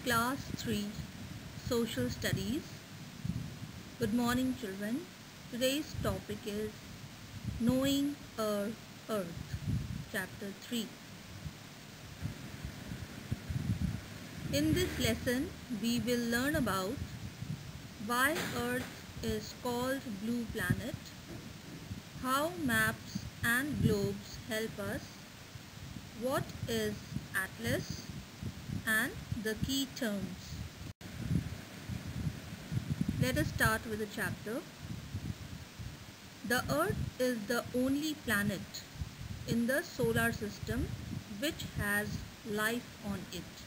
Class 3 Social Studies. Good morning, children. Today's topic is Knowing Our Earth, Chapter 3. In this lesson, we will learn about why Earth is called Blue Planet, how maps and globes help us, what is Atlas, and the key terms. Let us start with the chapter. The Earth is the only planet in the solar system which has life on it.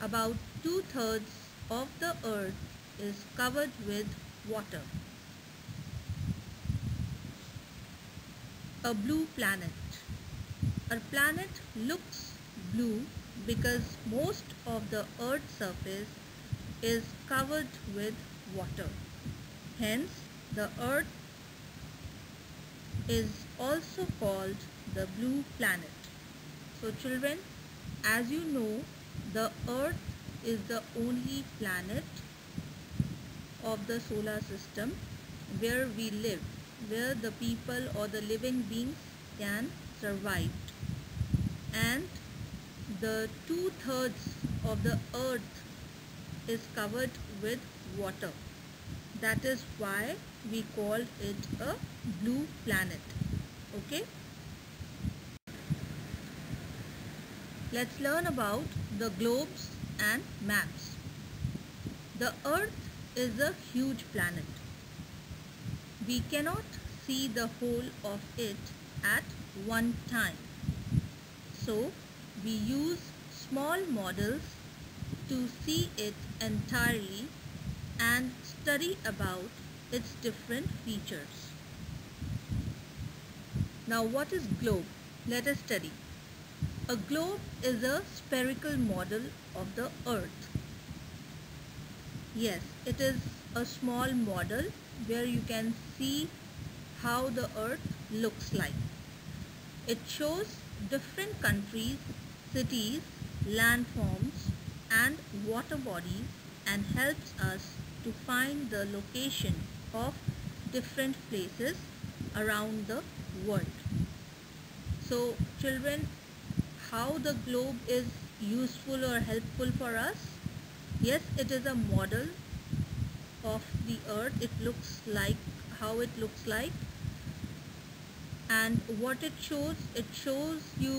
About 2/3 of the Earth is covered with water. A blue planet. A planet looks blue because most of the Earth's surface is covered with water. Hence, the Earth is also called the blue planet. So children, as you know, the Earth is the only planet of the solar system where we live, where the people or the living beings can survive. And the 2/3 of the Earth is covered with water. That is why we call it a blue planet. Okay? Let's learn about the globes and maps. The Earth is a huge planet. We cannot see the whole of it at one time. So, we use small models to see it entirely and study about its different features. Now, what is globe? Let us study. A globe is a spherical model of the Earth. Yes, it is a small model where you can see how the Earth looks like. It shows different countries, cities, landforms, and water bodies and helps us to find the location of different places around the world. So children, how the globe is useful or helpful for us? Yes, it is a model of the Earth. It looks like how it looks like. And what it shows you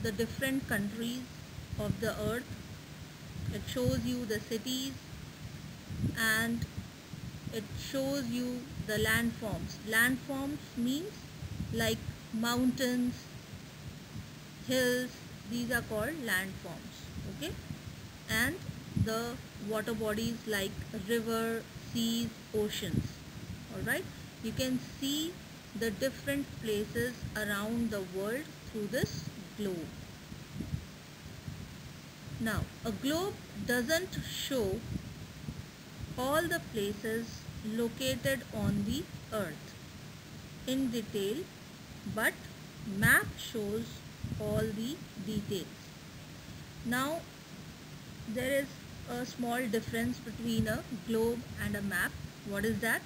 the different countries of the Earth. It shows you the cities and it shows you the landforms. Landforms means like mountains, hills, these are called landforms. Okay? And the water bodies like river, seas, oceans. Alright? You can see the different places around the world through this globe. Now, a globe doesn't show all the places located on the Earth in detail, but map shows all the details. Now, there is a small difference between a globe and a map. What is that?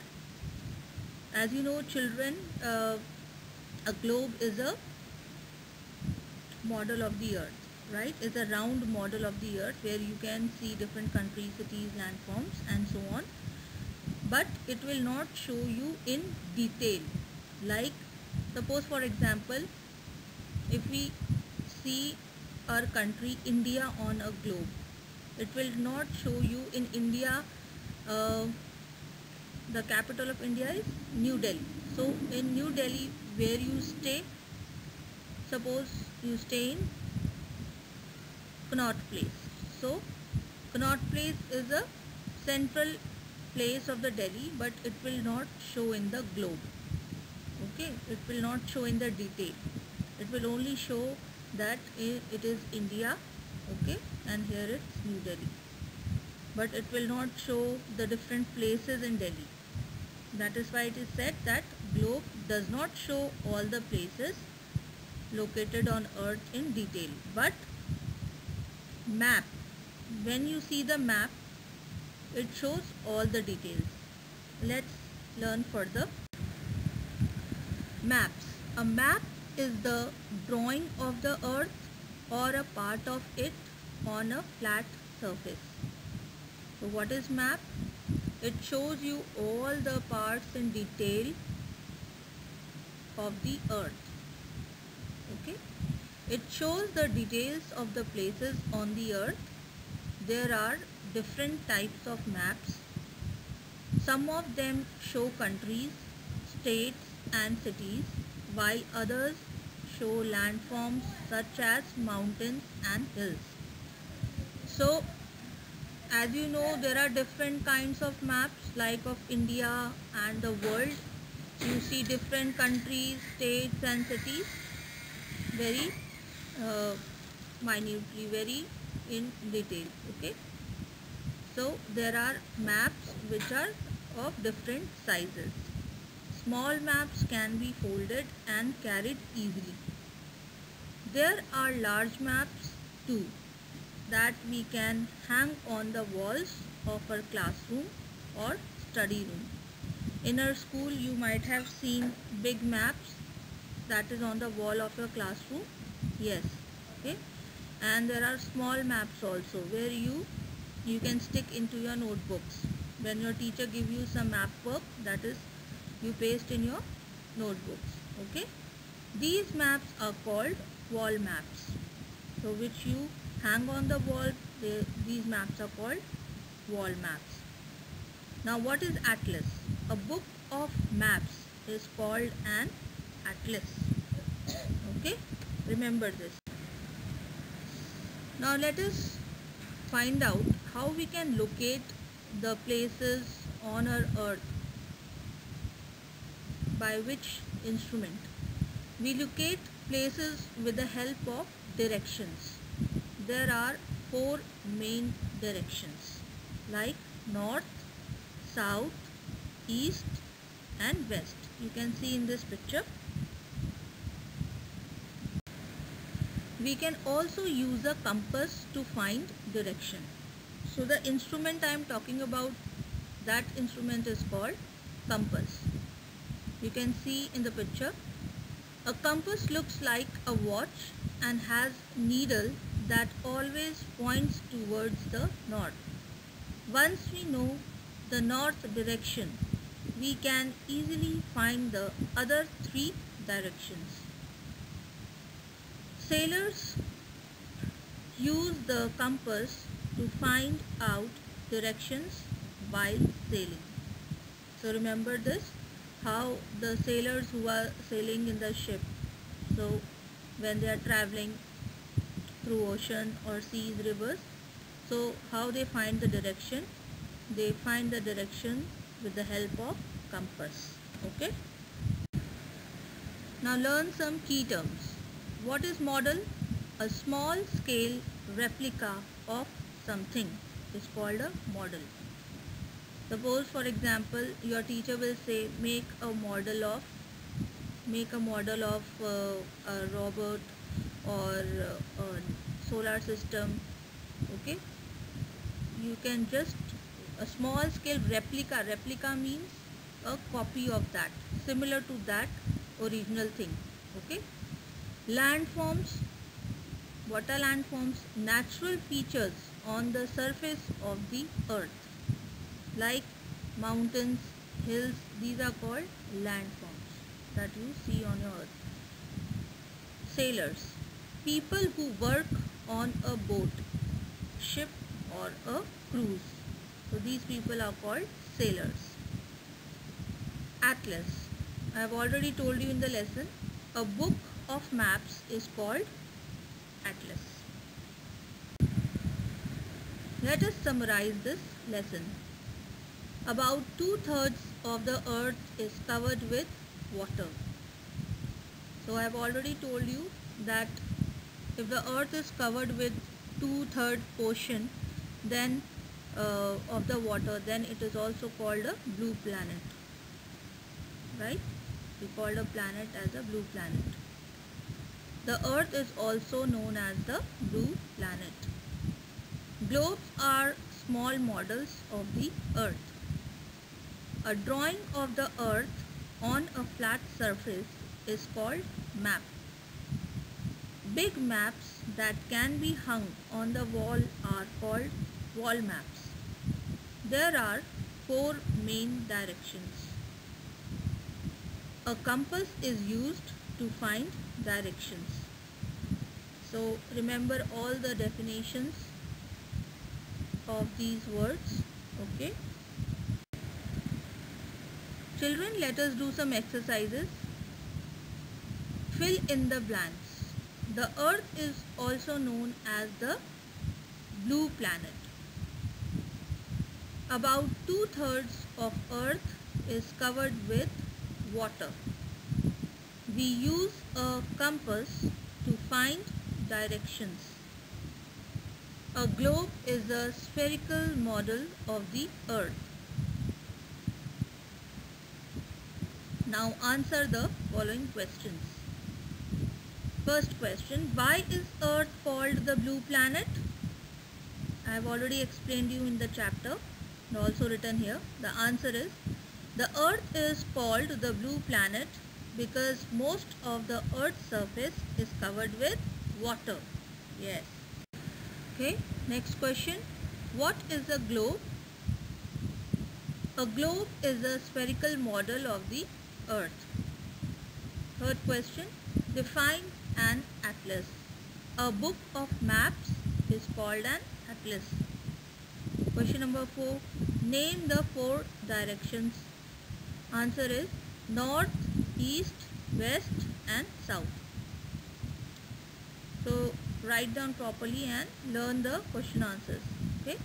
As you know, children, a globe is a model of the Earth, right? It's a round model of the Earth where you can see different countries, cities, landforms, and so on. But it will not show you in detail. Like, suppose for example, if we see our country India on a globe, it will not show you in India. The capital of India is New Delhi. So in New Delhi, where you stay, suppose you stay in Connaught Place. So Connaught Place is a central place of the Delhi, but it will not show in the globe. Okay, it will not show in the detail. It will only show that it is India. Okay, and here it's New Delhi. But it will not show the different places in Delhi. That is why it is said that globe does not show all the places located on Earth in detail. But map when you see the map, it shows all the details. Let's learn further. Maps. A map is the drawing of the earth or a part of it on a flat surface. So what is map? It shows you all the parts in detail of the earth. Okay? It shows the details of the places on the earth. There are different types of maps. Some of them show countries, states and cities, while others show landforms such as mountains and hills. So, as you know, there are different kinds of maps like of India and the world. You see different countries, states and cities very minutely, very in detail. Okay. So there are maps which are of different sizes. Small maps can be folded and carried easily. There are large maps too that we can hang on the walls of our classroom or study room. In our school you might have seen big maps that is on the wall of your classroom. Yes. Okay. And there are small maps also where you can stick into your notebooks. When your teacher give you some map work, that is you paste in your notebooks. Okay. These maps are called wall maps. So which you hang on the wall, these maps are called wall maps. Now what is atlas? A book of maps is called an atlas. Okay. Remember this. Now let us find out how we can locate the places on our earth. By which instrument? We locate places with the help of directions. There are 4 main directions like north, south, east and west. You can see in this picture. We can also use a compass to find direction. So the instrument I am talking about, that instrument is called compass. You can see in the picture. A compass looks like a watch and has needle that always points towards the north. Once we know the north direction, we can easily find the other 3 directions. Sailors use the compass to find out directions while sailing. So remember this, how the sailors who are sailing in the ship, so when they are traveling through ocean or seas, rivers, so how they find the direction? They find the direction with the help of compass. Okay. Now learn some key terms. What is model? A small scale replica of something is called a model. Suppose for example your teacher will say make a model of a robot or a solar system. Okay, you can just a small scale replica means a copy of that, similar to that original thing. Okay. Landforms. What are landforms? Natural features on the surface of the earth like mountains, hills. These are called landforms that you see on your earth. Sailors. People who work on a boat, ship or a cruise. So these people are called sailors. Atlas. I have already told you in the lesson, a book of maps is called atlas. Let us summarize this lesson. About 2/3 of the earth is covered with water. So I have already told you that if the earth is covered with 2/3 ocean, then of the water, then it is also called a blue planet. Right? We called a planet as a blue planet. The earth is also known as the blue planet. Globes are small models of the earth. A drawing of the earth on a flat surface is called map. Big maps that can be hung on the wall are called wall maps. There are 4 main directions. A compass is used to find directions. So remember all the definitions of these words. Okay. Children, let us do some exercises. Fill in the blanks. The earth is also known as the blue planet. About 2/3 of earth is covered with water. We use a compass to find directions. A globe is a spherical model of the earth. Now answer the following questions. First question, why is earth called the blue planet? I have already explained you in the chapter and also written here. The answer is, the earth is called the blue planet because most of the earth's surface is covered with water. Yes. Okay, next question. What is a globe? A globe is a spherical model of the earth. Third question. Define an atlas. A book of maps is called an atlas. Question number 4. Name the 4 directions. Answer is north, east, west and south. So write down properly and learn the question answers. Okay.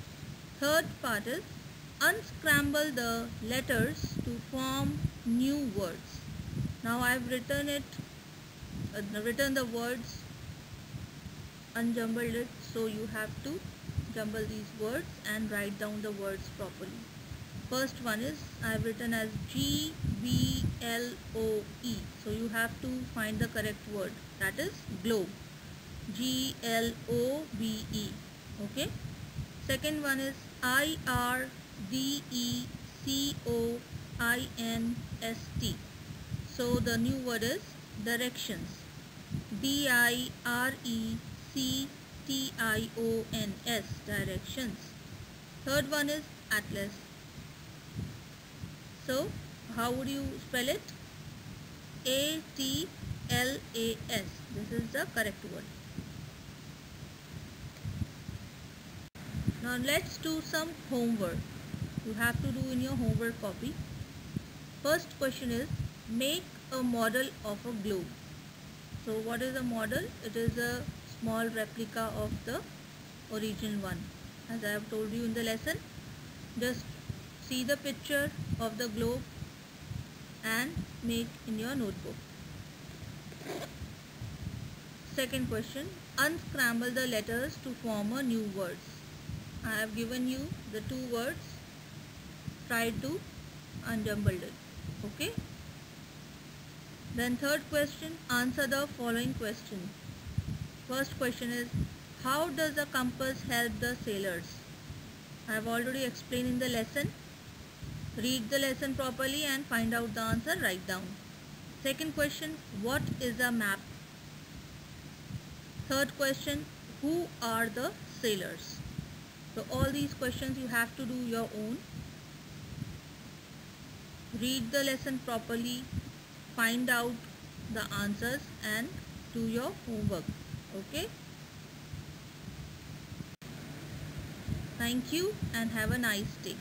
Third part is unscramble the letters to form new words. Now I have written the words, unjumbled it, so you have to jumble these words and write down the words properly. First one is I have written as G-B-L-O-E. So you have to find the correct word, that is globe. G-L-O-B-E. Okay. Second one is I-R-D-E-C-O-I-N-S-T. So the new word is directions. D-I-R-E-C-T-I-O-N-S. Directions. Third one is atlas. So how would you spell it? A-T-L-A-S. This is the correct word. Now let's do some homework. You have to do in your homework copy. First question is, make a model of a globe. So what is a model? It is a small replica of the original one. As I have told you in the lesson, just see the picture of the globe and make in your notebook. Second question, unscramble the letters to form a new words. I have given you the 2 words. Try to unjumble it. Okay. Then third question, answer the following question. First question is, how does a compass help the sailors? I have already explained in the lesson. Read the lesson properly and find out the answer. Write down. Second question, what is a map? Third question, who are the sailors? So all these questions you have to do your own. Read the lesson properly, find out the answers and do your homework. Okay. Thank you and have a nice day.